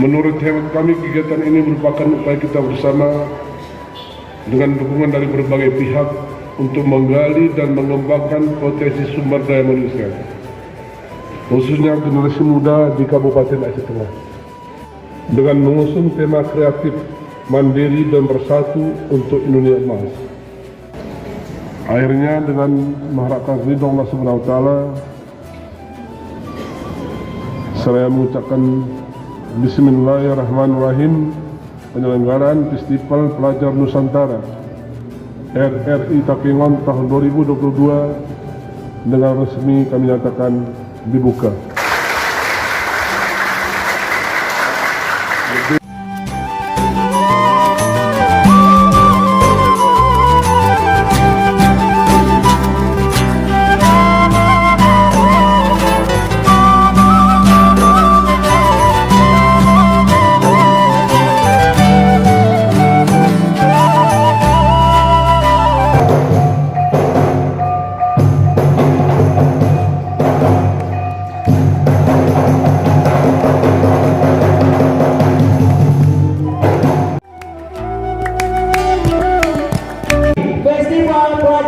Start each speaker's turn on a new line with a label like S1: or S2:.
S1: Menurut hemat kami, kegiatan ini merupakan upaya kita bersama dengan dukungan dari berbagai pihak untuk menggali dan mengembangkan potensi sumber daya manusia, khususnya generasi muda di Kabupaten Aceh Tengah. Dengan mengusung tema kreatif, mandiri dan bersatu untuk Indonesia emas. Akhirnya dengan mengharapkan ridho Allah Subhanahu wa taala, saya mengucapkan Bismillahirrahmanirrahim penyelenggaraan Festival Pelajar Nusantara RRI Takengon tahun 2022 dengan resmi kami nyatakan dibuka.
S2: Festival Pelajar